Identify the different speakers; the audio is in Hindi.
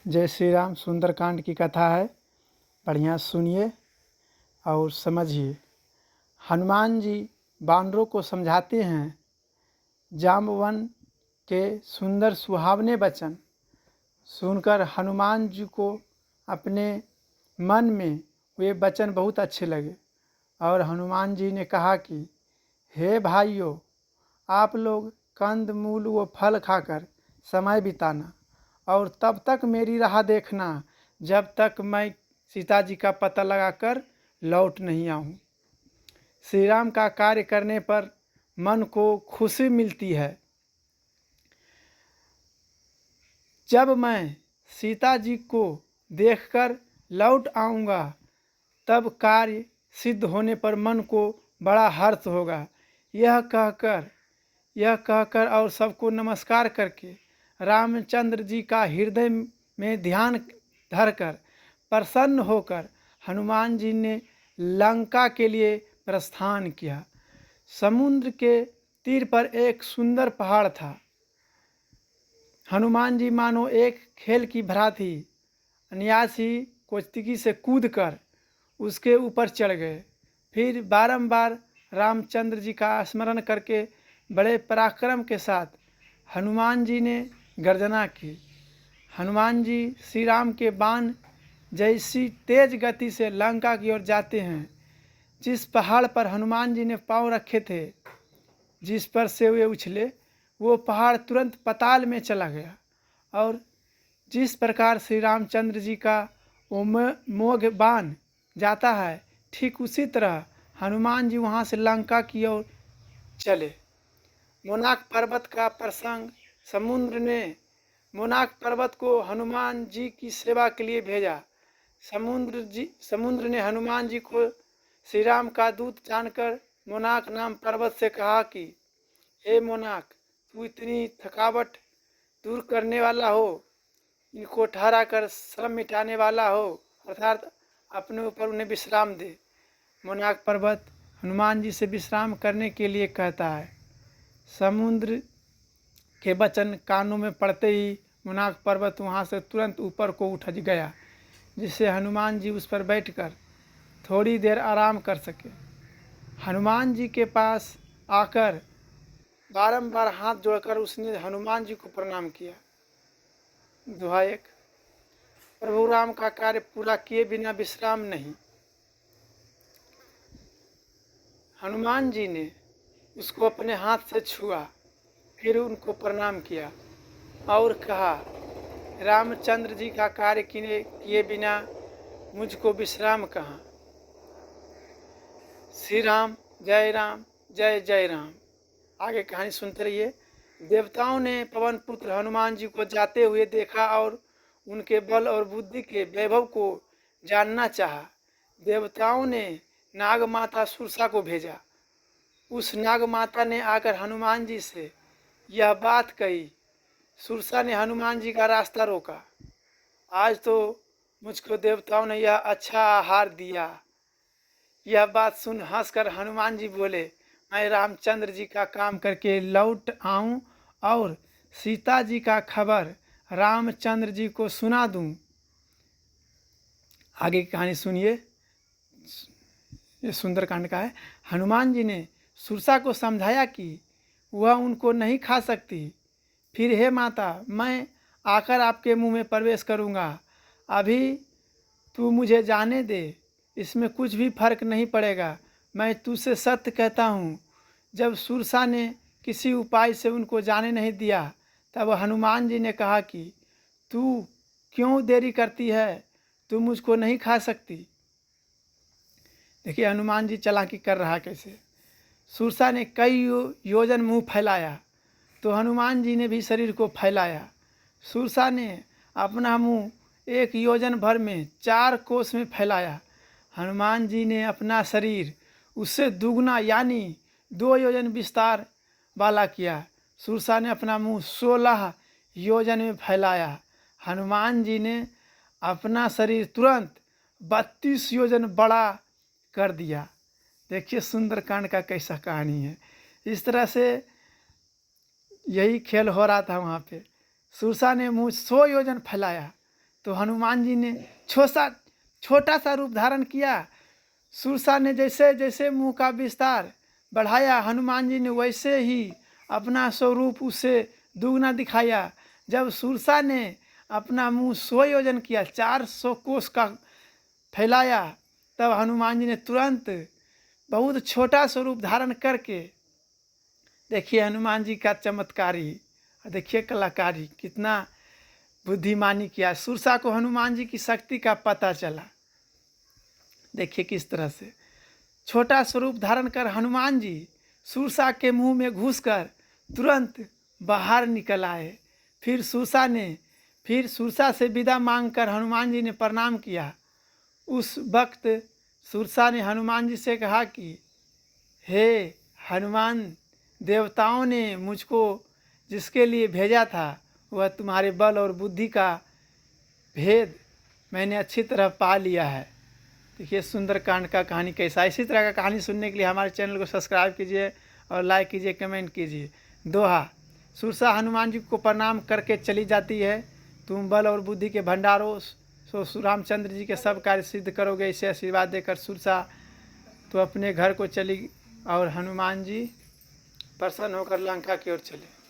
Speaker 1: जय श्री राम। सुंदरकांड की कथा है, बढ़िया सुनिए और समझिए। हनुमान जी बानरों को समझाते हैं। जाम्बवन के सुंदर सुहावने वचन सुनकर हनुमान जी को अपने मन में वे वचन बहुत अच्छे लगे और हनुमान जी ने कहा कि हे भाइयों, आप लोग कंद मूल व फल खाकर समय बिताना और तब तक मेरी राह देखना जब तक मैं सीता जी का पता लगाकर लौट नहीं आऊँ। श्री राम का कार्य करने पर मन को खुशी मिलती है। जब मैं सीता जी को देखकर लौट आऊँगा तब कार्य सिद्ध होने पर मन को बड़ा हर्ष होगा। यह कहकर और सबको नमस्कार करके रामचंद्र जी का हृदय में ध्यान धरकर प्रसन्न होकर हनुमान जी ने लंका के लिए प्रस्थान किया। समुद्र के तीर पर एक सुंदर पहाड़ था। हनुमान जी मानो एक खेल की भांति अनायास ही कुश्ती से कूदकर उसके ऊपर चढ़ गए। फिर बारंबार रामचंद्र जी का स्मरण करके बड़े पराक्रम के साथ हनुमान जी ने गर्जना की। हनुमान जी श्री राम के बाण जैसी तेज गति से लंका की ओर जाते हैं। जिस पहाड़ पर हनुमान जी ने पांव रखे थे, जिस पर से वे उछले, वो पहाड़ तुरंत पाताल में चला गया और जिस प्रकार श्री रामचंद्र जी का मोघ बाण जाता है, ठीक उसी तरह हनुमान जी वहाँ से लंका की ओर चले। मोनाक पर्वत का प्रसंग। मोनाक पर्वत को हनुमान जी की सेवा के लिए भेजा। समुद्र ने हनुमान जी को श्री राम का दूत जानकर मोनाक नाम पर्वत से कहा कि हे मोनाक, तू इतनी थकावट दूर करने वाला हो, इनको ठहरा कर श्रम मिटाने वाला हो, अर्थात अपने ऊपर उन्हें विश्राम दे। मोनाक पर्वत हनुमान जी से विश्राम करने के लिए कहता है। समुद्र के वचन कानों में पड़ते ही मोनाक पर्वत वहाँ से तुरंत ऊपर को उठ गया, जिससे हनुमान जी उस पर बैठकर थोड़ी देर आराम कर सके। हनुमान जी के पास आकर बारंबार हाथ जोड़कर उसने हनुमान जी को प्रणाम किया। दोहा 1। प्रभु राम का कार्य पूरा किए बिना विश्राम नहीं। हनुमान जी ने उसको अपने हाथ से छुआ, फिर उनको प्रणाम किया और कहा, रामचंद्र जी का कार्य किए बिना मुझको विश्राम कहाँ। श्री राम जय जय राम। आगे कहानी सुनते रहिए। देवताओं ने पवन पुत्र हनुमान जी को जाते हुए देखा और उनके बल और बुद्धि के वैभव को जानना चाहा। देवताओं ने नाग माता सुरसा को भेजा। उस नाग माता ने आकर हनुमान जी से यह बात कही। सुरसा ने हनुमान जी का रास्ता रोका। आज तो मुझको देवताओं ने यह अच्छा आहार दिया। यह बात सुन हंसकर हनुमान जी बोले, मैं रामचंद्र जी का काम करके लौट आऊं और सीता जी का खबर रामचंद्र जी को सुना दूं। आगे की कहानी सुनिए। ये सुंदरकांड का है। हनुमान जी ने सुरसा को समझाया कि वह उनको नहीं खा सकती। फिर हे माता, मैं आकर आपके मुंह में प्रवेश करूंगा। अभी तू मुझे जाने दे, इसमें कुछ भी फर्क नहीं पड़ेगा। मैं तुझसे सत्य कहता हूँ। जब सुरसा ने किसी उपाय से उनको जाने नहीं दिया, तब हनुमान जी ने कहा कि तू क्यों देरी करती है, तू मुझको नहीं खा सकती। देखिए हनुमान जी चालाकी कर रहा कैसे। सुरसा ने कई योजन मुंह फैलाया तो हनुमान जी ने भी शरीर को फैलाया। सुरसा ने अपना मुंह 1 योजन भर में 4 कोस में फैलाया। हनुमान जी ने अपना शरीर उससे दुगना यानी 2 योजन विस्तार वाला किया। सुरसा ने अपना मुंह 16 योजन में फैलाया। हनुमान जी ने अपना शरीर तुरंत 32 योजन बड़ा कर दिया। देखिए सुंदरकांड का कैसा कहानी है। इस तरह से यही खेल हो रहा था वहाँ पे। सुरसा ने मुंह 100 योजन फैलाया तो हनुमान जी ने छोटा सा रूप धारण किया। सुरसा ने जैसे जैसे मुंह का विस्तार बढ़ाया, हनुमान जी ने वैसे ही अपना स्वरूप उससे दुगना दिखाया। जब सुरसा ने अपना मुंह 100 योजन किया, 400 कोस का फैलाया, तब हनुमान जी ने तुरंत बहुत छोटा स्वरूप धारण करके, देखिए हनुमान जी का चमत्कारी, देखिए कलाकारी, कितना बुद्धिमानी किया। सुरसा को हनुमान जी की शक्ति का पता चला। देखिए किस तरह से छोटा स्वरूप धारण कर हनुमान जी सुरसा के मुंह में घुसकर तुरंत बाहर निकल आए। फिर सुरसा से विदा मांगकर हनुमान जी ने प्रणाम किया। उस वक्त सुरसा ने हनुमान जी से कहा कि हे हनुमान, देवताओं ने मुझको जिसके लिए भेजा था वह तुम्हारे बल और बुद्धि का भेद मैंने अच्छी तरह पा लिया है। देखिए सुंदरकांड का कहानी कैसा। इसी तरह का कहानी सुनने के लिए हमारे चैनल को सब्सक्राइब कीजिए और लाइक कीजिए, कमेंट कीजिए। दोहा। सुरसा हनुमान जी को प्रणाम करके चली जाती है। तुम बल और बुद्धि के भंडारो, सो रामचंद्र जी के सब कार्य सिद्ध करोगे, इसे आशीर्वाद देकर सुरसा तो अपने घर को चली और हनुमान जी प्रसन्न होकर लंका की ओर चले।